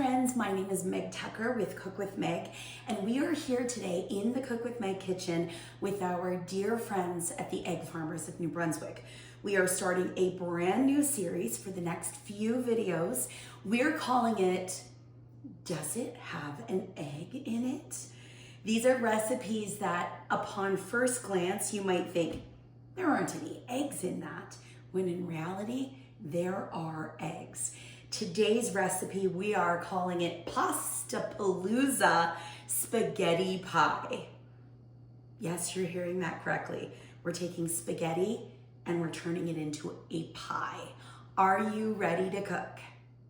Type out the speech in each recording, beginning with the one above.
friends, my name is Meg Tucker with Cook with Meg, and we are here today in the Cook with Meg kitchen with our dear friends at the Egg Farmers of New Brunswick. We are starting a brand new series for the next few videos. We're calling it, Does It Have an Egg in It? These are recipes that upon first glance you might think, there aren't any eggs in that, when in reality, there are eggs. Today's recipe, we are calling it Pasta-Palooza Spaghetti Pie. Yes, you're hearing that correctly. We're taking spaghetti and we're turning it into a pie. Are you ready to cook?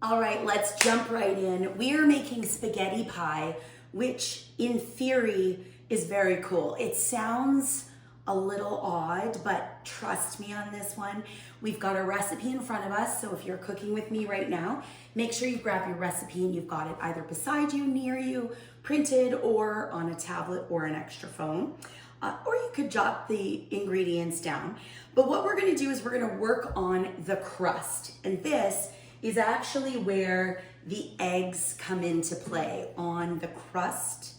All right, let's jump right in. We are making spaghetti pie, which in theory is very cool. It sounds a little odd, but trust me on this one. We've got a recipe in front of us, so if you're cooking with me right now, make sure you grab your recipe and you've got it either beside you, near you, printed, or on a tablet or an extra phone. Or you could jot the ingredients down. But what we're gonna do is we're gonna work on the crust. And this is actually where the eggs come into play, on the crust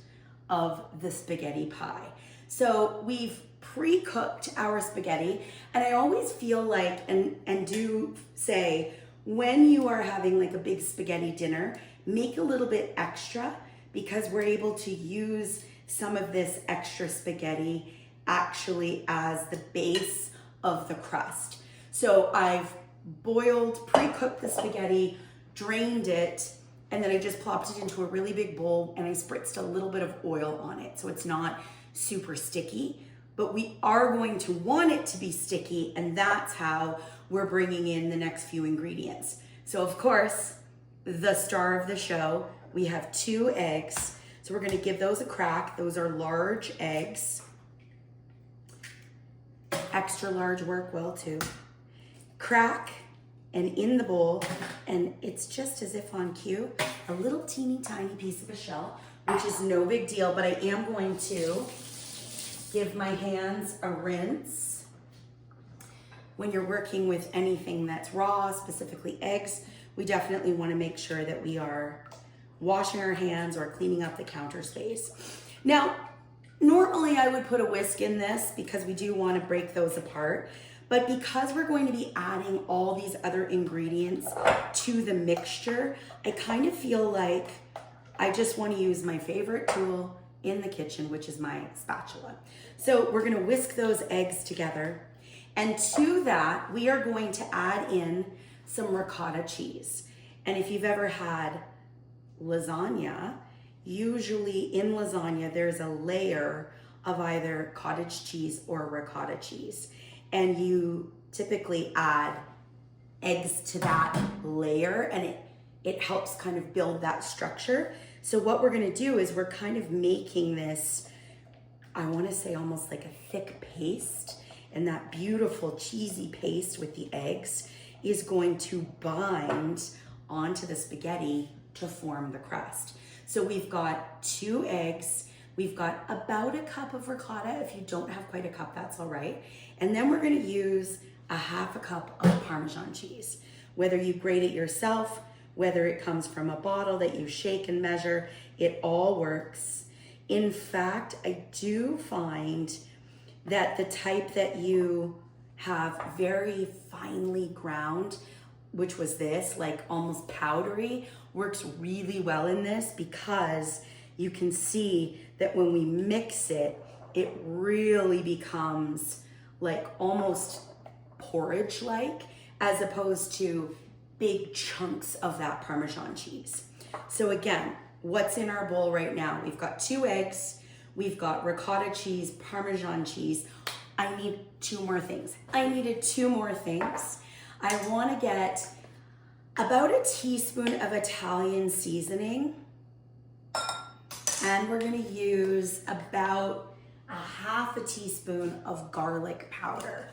of the spaghetti pie. So we've pre-cooked our spaghetti, and I always feel like, and do say, when you are having like a big spaghetti dinner, make a little bit extra, because we're able to use some of this extra spaghetti actually as the base of the crust. So I've boiled, pre-cooked the spaghetti, drained it, and then I just plopped it into a really big bowl and I spritzed a little bit of oil on it so it's not super sticky. But we are going to want it to be sticky, and that's how we're bringing in the next few ingredients. So of course, the star of the show, we have 2 eggs. So we're gonna give those a crack. Those are large eggs. Extra large work well too. Crack, and in the bowl, and it's just as if on cue, a little teeny tiny piece of a shell, which is no big deal, but I am going to give my hands a rinse. When you're working with anything that's raw, specifically eggs, we definitely want to make sure that we are washing our hands or cleaning up the counter space. Now, normally I would put a whisk in this because we do want to break those apart, but because we're going to be adding all these other ingredients to the mixture, I kind of feel like I just want to use my favorite tool in the kitchen, which is my spatula. So we're gonna whisk those eggs together. And to that, we are going to add in some ricotta cheese. And if you've ever had lasagna, usually in lasagna, there's a layer of either cottage cheese or ricotta cheese. And you typically add eggs to that layer, and it helps kind of build that structure. So what we're gonna do is we're kind of making this, I wanna say almost like a thick paste, and that beautiful cheesy paste with the eggs is going to bind onto the spaghetti to form the crust. So we've got 2 eggs, we've got about a cup of ricotta. If you don't have quite a cup, that's all right. And then we're gonna use a half a cup of Parmesan cheese. Whether you grate it yourself, whether it comes from a bottle that you shake and measure, it all works. In fact, I do find that the type that you have very finely ground, which was this, like almost powdery, works really well in this, because you can see that when we mix it, it really becomes like almost porridge-like, as opposed to big chunks of that Parmesan cheese. So again, what's in our bowl right now? We've got 2 eggs, we've got ricotta cheese, Parmesan cheese. I need 2 more things. I needed 2 more things. I wanna get about a teaspoon of Italian seasoning, and we're gonna use about a half a teaspoon of garlic powder.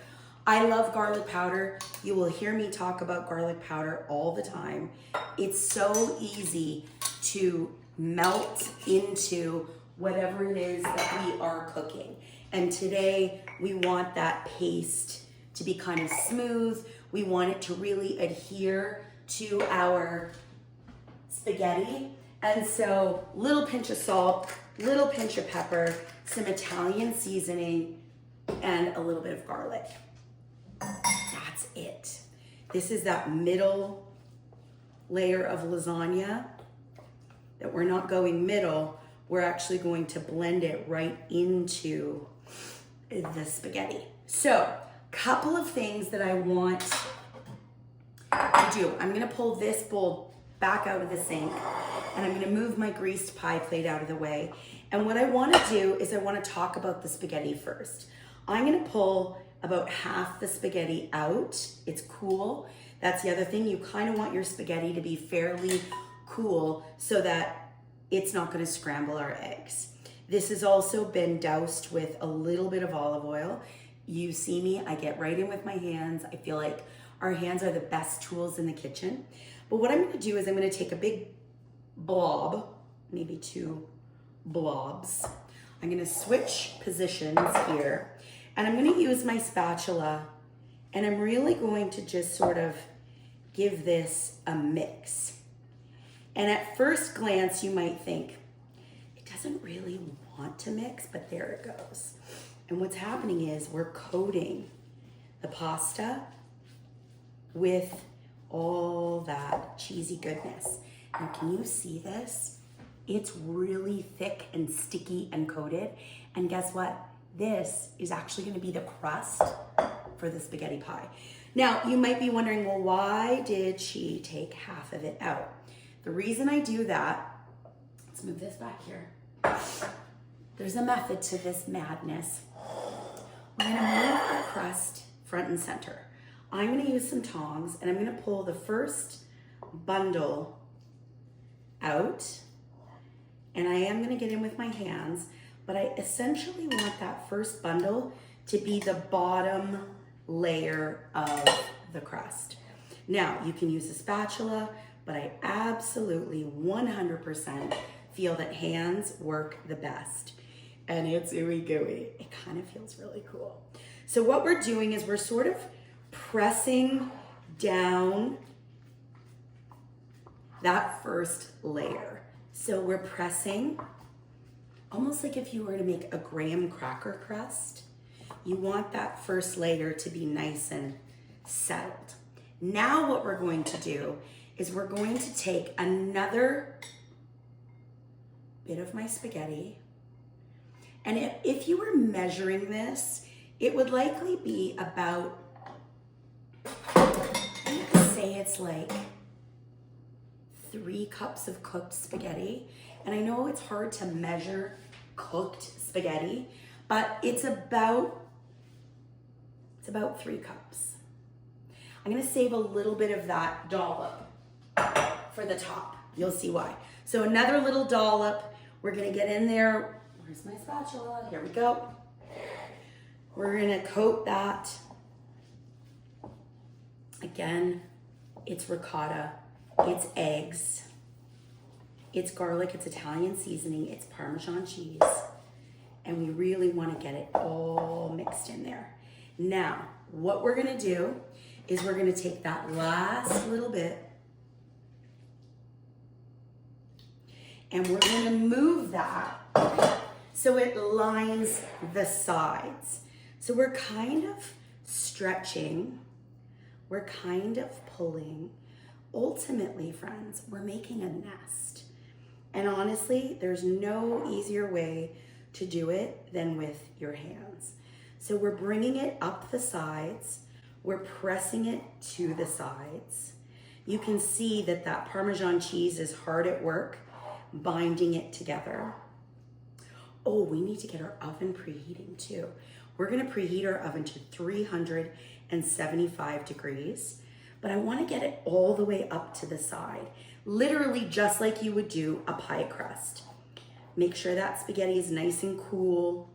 I love garlic powder. You will hear me talk about garlic powder all the time. It's so easy to melt into whatever it is that we are cooking. And today we want that paste to be kind of smooth. We want it to really adhere to our spaghetti. And so little pinch of salt, little pinch of pepper, some Italian seasoning, and a little bit of garlic. That's it. This is that middle layer of lasagna that we're not going middle, we're actually going to blend it right into the spaghetti. So, couple of things that I want to do. I'm gonna pull this bowl back out of the sink and I'm gonna move my greased pie plate out of the way. And what I wanna do is I wanna talk about the spaghetti first. I'm gonna pull about half the spaghetti out. It's cool. That's the other thing. You kind of want your spaghetti to be fairly cool so that it's not gonna scramble our eggs. This has also been doused with a little bit of olive oil. You see me, I get right in with my hands. I feel like our hands are the best tools in the kitchen. But what I'm gonna do is I'm gonna take a big blob, maybe 2 blobs. I'm gonna switch positions here and I'm gonna use my spatula and I'm really going to just sort of give this a mix. And at first glance, you might think, it doesn't really want to mix, but there it goes. And what's happening is we're coating the pasta with all that cheesy goodness. Now, can you see this? It's really thick and sticky and coated. And guess what? This is actually gonna be the crust for the spaghetti pie. Now, you might be wondering, well, why did she take half of it out? The reason I do that, let's move this back here. There's a method to this madness. We're gonna move our crust front and center. I'm gonna use some tongs and I'm gonna pull the first bundle out and I am gonna get in with my hands, but I essentially want that first bundle to be the bottom layer of the crust. Now, you can use a spatula, but I absolutely 100% feel that hands work the best. And it's ooey gooey. It kind of feels really cool. So what we're doing is we're sort of pressing down that first layer. So we're pressing almost like if you were to make a graham cracker crust. You want that first layer to be nice and settled. Now what we're going to do is we're going to take another bit of my spaghetti. And if you were measuring this, it would likely be about, I would say it's like 3 cups of cooked spaghetti. And I know it's hard to measure cooked spaghetti, but it's about 3 cups. I'm gonna save a little bit of that dollop for the top. You'll see why. So another little dollop. We're gonna get in there. Where's my spatula? Here we go. We're gonna coat that. Again, it's ricotta, it's eggs, it's garlic, it's Italian seasoning, it's Parmesan cheese, and we really wanna get it all mixed in there. Now, what we're gonna do is we're gonna take that last little bit and we're gonna move that so it lines the sides. So we're kind of stretching, we're kind of pulling. Ultimately, friends, we're making a nest. And honestly, there's no easier way to do it than with your hands. So we're bringing it up the sides, we're pressing it to the sides. You can see that that Parmesan cheese is hard at work, binding it together. Oh, we need to get our oven preheating too. We're gonna preheat our oven to 375 degrees, but I wanna get it all the way up to the side, literally just like you would do a pie crust. Make sure that spaghetti is nice and cool,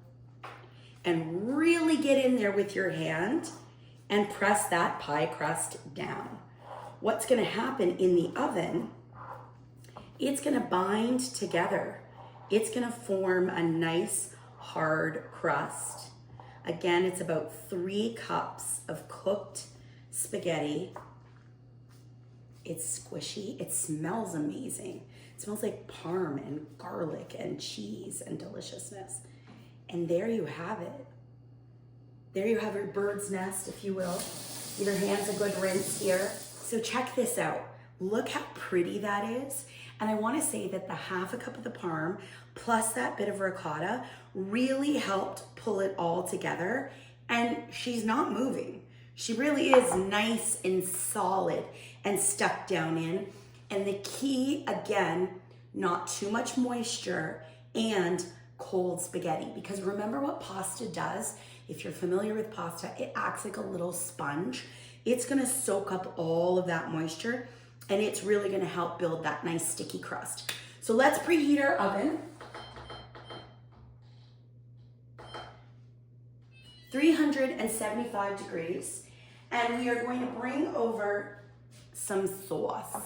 and really get in there with your hand and press that pie crust down. What's gonna happen in the oven, it's gonna bind together. It's gonna form a nice hard crust. Again, it's about 3 cups of cooked spaghetti. It's squishy. It smells amazing. It smells like parm and garlic and cheese and deliciousness. And there you have it. There you have your bird's nest, if you will. Give your hands a good rinse here. So check this out. Look how pretty that is. And I want to say that the half a cup of the parm plus that bit of ricotta really helped pull it all together. And she's not moving. She really is nice and solid and stuck down in. And the key, again, not too much moisture and cold spaghetti. Because remember what pasta does? If you're familiar with pasta, it acts like a little sponge. It's gonna soak up all of that moisture, and it's really gonna help build that nice sticky crust. So let's preheat our oven. 375 degrees. And we are going to bring over some sauce.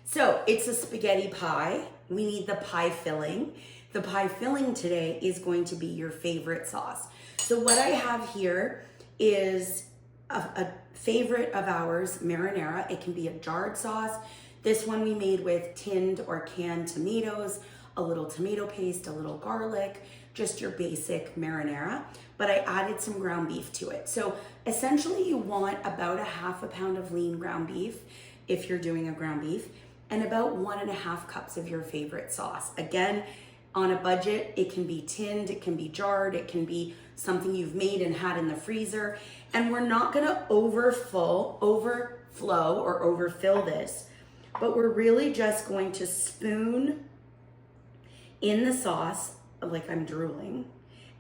So it's a spaghetti pie. We need the pie filling. The pie filling today is going to be your favorite sauce. So what I have here is a favorite of ours, marinara. It can be a jarred sauce. This one we made with tinned or canned tomatoes, a little tomato paste, a little garlic, just your basic marinara, but I added some ground beef to it. So essentially you want about a half a pound of lean ground beef if you're doing a ground beef, and about 1.5 cups of your favorite sauce. Again, on a budget, it can be tinned, it can be jarred, it can be something you've made and had in the freezer. And we're not gonna overflow or overfill this, but we're really just going to spoon in the sauce like I'm drooling.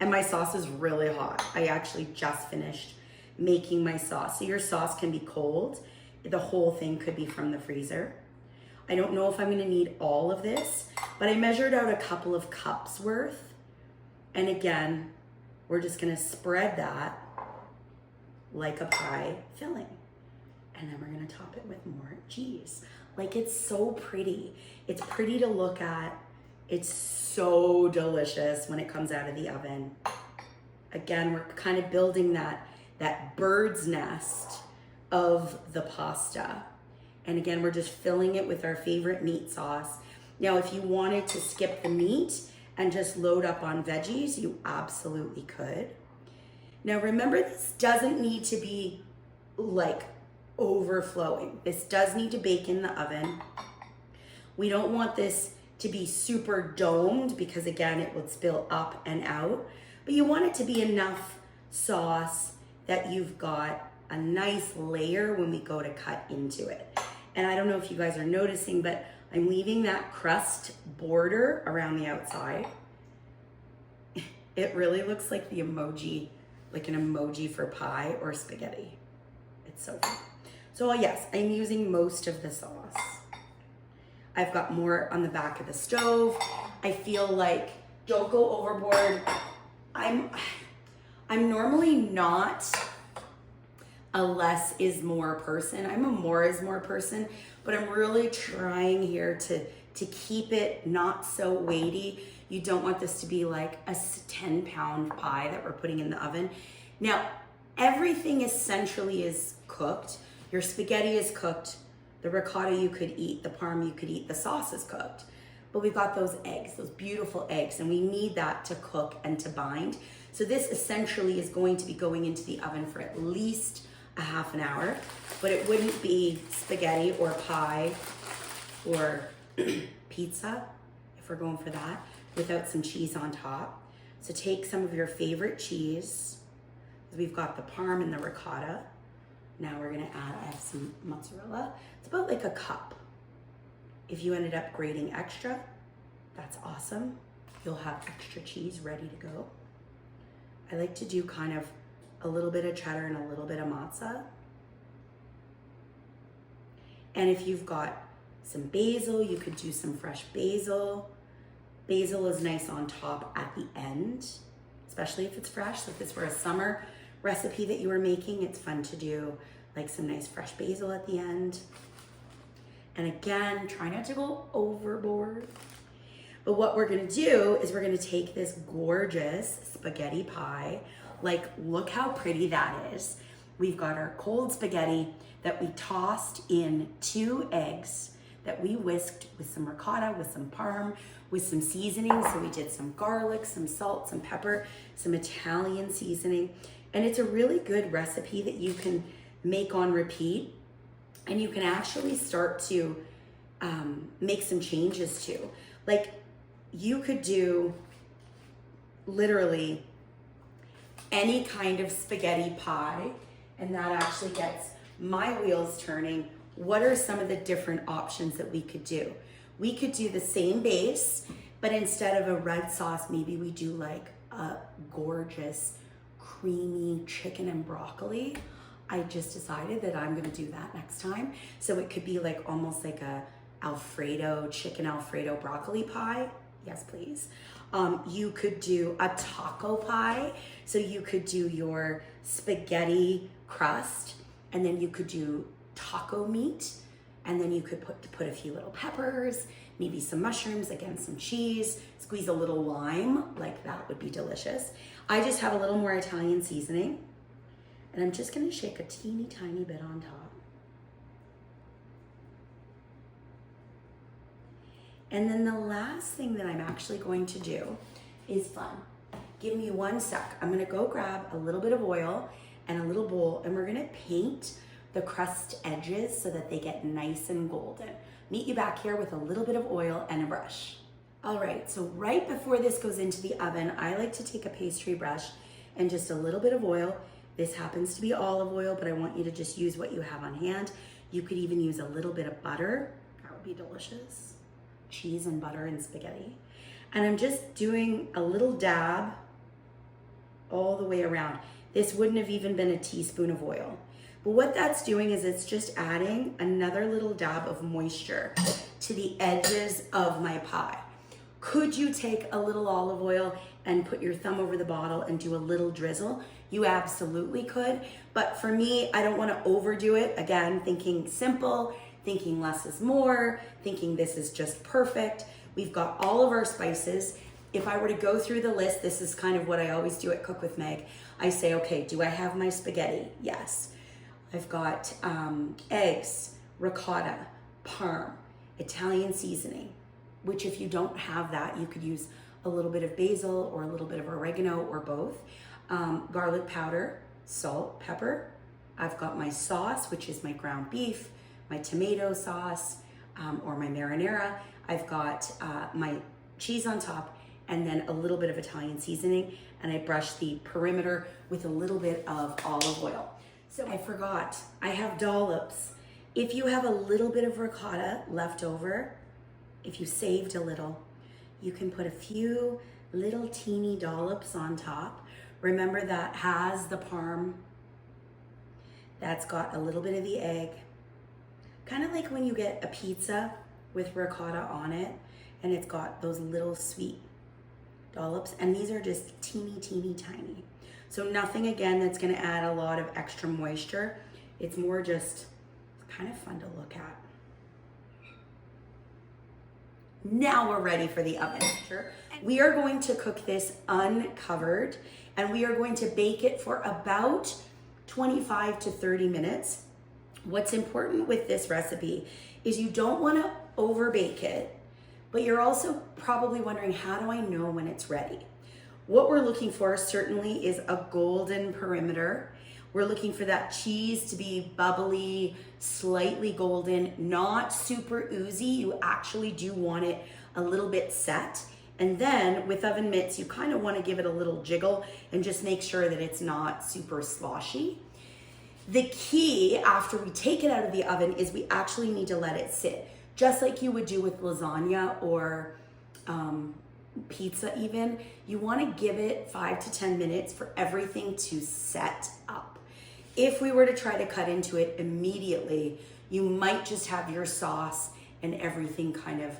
And my sauce is really hot. I actually just finished making my sauce. So your sauce can be cold. The whole thing could be from the freezer. I don't know if I'm gonna need all of this, but I measured out a couple of cups worth. And again, we're just gonna spread that like a pie filling. And then we're gonna top it with more cheese. Like, it's so pretty. It's pretty to look at. It's so delicious when it comes out of the oven. Again, we're kind of building that bird's nest of the pasta. And again, we're just filling it with our favorite meat sauce. Now, if you wanted to skip the meat and just load up on veggies, you absolutely could. Now, remember, this doesn't need to be like overflowing. This does need to bake in the oven. We don't want this to be super domed because again, it would spill up and out, but you want it to be enough sauce that you've got a nice layer when we go to cut into it. And I don't know if you guys are noticing, but I'm leaving that crust border around the outside. It really looks like the emoji, like an emoji for pie or spaghetti. It's so fun. So yes, I'm using most of the sauce. I've got more on the back of the stove. I feel like, don't go overboard. I'm normally not a less is more person. I'm a more is more person, but I'm really trying here to keep it not so weighty. You don't want this to be like a 10-pound pie that we're putting in the oven. Now, everything essentially is cooked. Your spaghetti is cooked. The ricotta you could eat, the parm you could eat, the sauce is cooked. But we've got those eggs, those beautiful eggs, and we need that to cook and to bind. So this essentially is going to be going into the oven for at least a half an hour, but it wouldn't be spaghetti or pie or pizza, if we're going for that, without some cheese on top. So take some of your favorite cheese. We've got the parm and the ricotta. Now we're gonna add, I have some mozzarella. It's about like a cup. If you ended up grating extra, that's awesome. You'll have extra cheese ready to go. I like to do kind of a little bit of cheddar and a little bit of mozza. And if you've got some basil, you could do some fresh basil. Basil is nice on top at the end, especially if it's fresh. So if this were a summer recipe that you were making, it's fun to do like some nice fresh basil at the end. And again, try not to go overboard. But what we're gonna do is we're gonna take this gorgeous spaghetti pie. Like, look how pretty that is. We've got our cold spaghetti that we tossed in 2 eggs that we whisked with some ricotta, with some parm, with some seasoning. So we did some garlic, some salt, some pepper, some Italian seasoning. And it's a really good recipe that you can make on repeat. And you can actually start to make some changes to. Like, you could do literally any kind of spaghetti pie, and that actually gets my wheels turning. What are some of the different options that we could do? We could do the same base, but instead of a red sauce, maybe we do like a gorgeous creamy chicken and broccoli. I just decided that I'm gonna do that next time. So it could be like almost like a chicken Alfredo broccoli pie. Yes, please. You could do a taco pie. So you could do your spaghetti crust, and then you could do taco meat, and then you could put a few little peppers, maybe some mushrooms, again, some cheese, squeeze a little lime, like that would be delicious. I just have a little more Italian seasoning, and I'm just gonna shake a teeny tiny bit on top. And then the last thing that I'm actually going to do is fun. Give me 1 sec. I'm gonna go grab a little bit of oil and a little bowl, and we're gonna paint the crust edges so that they get nice and golden. Meet you back here with a little bit of oil and a brush. All right, so right before this goes into the oven, I like to take a pastry brush and just a little bit of oil. This happens to be olive oil, but I want you to just use what you have on hand. You could even use a little bit of butter. That would be delicious. Cheese and butter and spaghetti. And I'm just doing a little dab all the way around. This wouldn't have even been a teaspoon of oil. But what that's doing is it's just adding another little dab of moisture to the edges of my pie. Could you take a little olive oil and put your thumb over the bottle and do a little drizzle? You absolutely could. But for me, I don't want to overdo it. Again, thinking simple, thinking less is more, thinking this is just perfect. We've got all of our spices. If I were to go through the list, this is kind of what I always do at Cook with Meg. I say, okay, do I have my spaghetti? Yes. I've got eggs, ricotta, parm, Italian seasoning, which if you don't have that, you could use a little bit of basil or a little bit of oregano or both. Garlic powder, salt, pepper. I've got my sauce, which is my ground beef, my tomato sauce, or my marinara. I've got my cheese on top, and then a little bit of Italian seasoning, and I brush the perimeter with a little bit of olive oil. So I forgot, I have dollops. If you have a little bit of ricotta left over, if you saved a little, you can put a few little teeny dollops on top. Remember, that has the parm, that's got a little bit of the egg. Kind of like when you get a pizza with ricotta on it, and it's got those little sweet dollops, and these are just teeny, teeny, tiny. So nothing, again, that's gonna add a lot of extra moisture. It's more just kind of fun to look at. Now we're ready for the oven. We are going to cook this uncovered, and we are going to bake it for about 25 to 30 minutes. What's important with this recipe is you don't want to over bake it, but you're also probably wondering, how do I know when it's ready? What we're looking for certainly is a golden perimeter. We're looking for that cheese to be bubbly, slightly golden, not super oozy. You actually do want it a little bit set. And then with oven mitts, you kind of want to give it a little jiggle and just make sure that it's not super sloshy. The key after we take it out of the oven is we actually need to let it sit, just like you would do with lasagna or pizza even. You want to give it 5 to 10 minutes for everything to set up. If we were to try to cut into it immediately, you might just have your sauce and everything kind of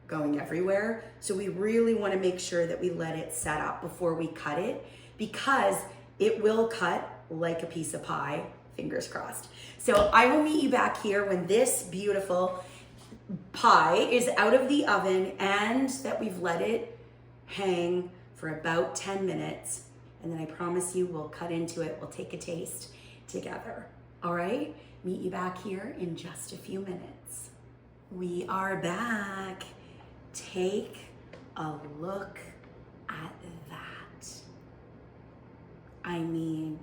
going everywhere. So we really want to make sure that we let it set up before we cut it, because it will cut like a piece of pie, fingers crossed. So I will meet you back here when this beautiful pie is out of the oven and that we've let it hang for about 10 minutes. And then I promise you we'll cut into it, we'll take a taste, together. All right, meet you back here in just a few minutes. We are back. Take a look at that. I mean,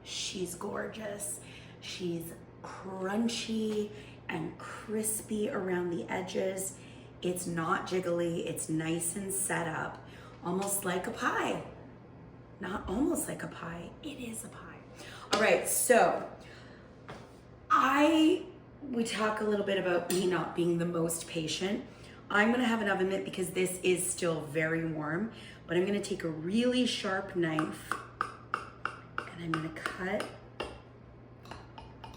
she's gorgeous. She's crunchy and crispy around the edges. It's not jiggly, it's nice and set up, almost like a pie. Not almost like a pie, it is a pie. All right, so we talk a little bit about me not being the most patient. I'm gonna have an oven mitt because this is still very warm, but I'm gonna take a really sharp knife and I'm gonna cut,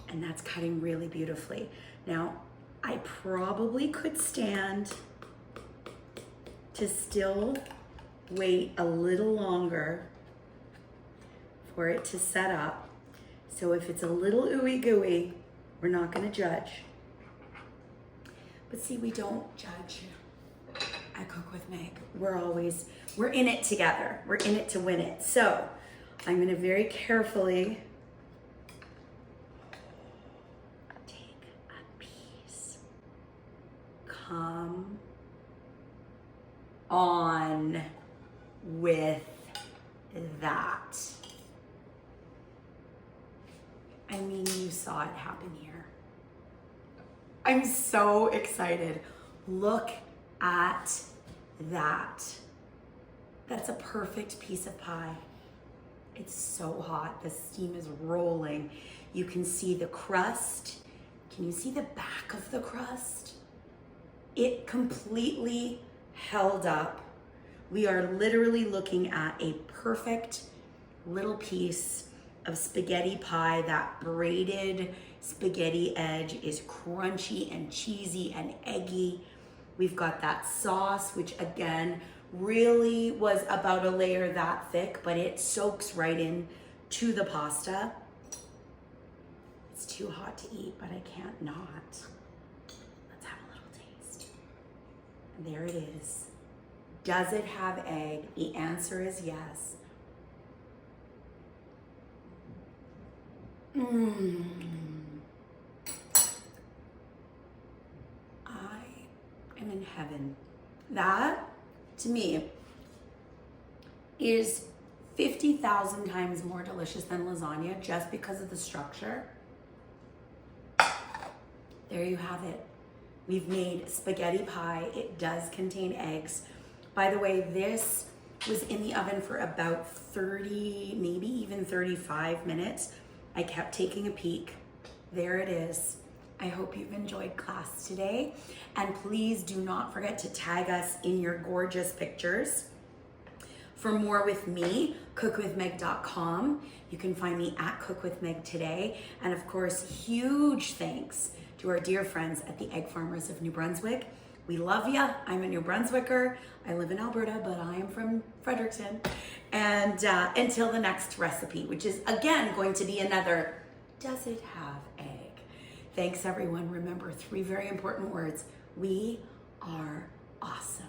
and that's cutting really beautifully. Now, I probably could stand to still wait a little longer for it to set up. So if it's a little ooey gooey, we're not gonna judge. But see, we don't judge at Cook with Meg. We're in it together. We're in it to win it. So I'm gonna very carefully take a piece. Come on with that. I mean, you saw it happen here. I'm so excited. Look at that. That's a perfect piece of pie. It's so hot. The steam is rolling. You can see the crust. Can you see the back of the crust? It completely held up. We are literally looking at a perfect little piece of spaghetti pie. That braided spaghetti edge is crunchy and cheesy and eggy. We've got that sauce, which again, really was about a layer that thick, but it soaks right in to the pasta. It's too hot to eat, but I can't not. Let's have a little taste. And there it is. Does it have egg? The answer is yes. I am in heaven. That, to me, is 50,000 times more delicious than lasagna just because of the structure. There you have it. We've made spaghetti pie. It does contain eggs. By the way, this was in the oven for about 30, maybe even 35 minutes. I kept taking a peek. There it is. I hope you've enjoyed class today. And please do not forget to tag us in your gorgeous pictures. For more with me, cookwithmeg.com. You can find me at Cook with Meg today. And of course, huge thanks to our dear friends at the Egg Farmers of New Brunswick. We love ya. I'm a New Brunswicker. I live in Alberta, but I am from Fredericton. And until the next recipe, which is again going to be another, does it have egg? Thanks everyone. Remember 3 very important words. We are awesome.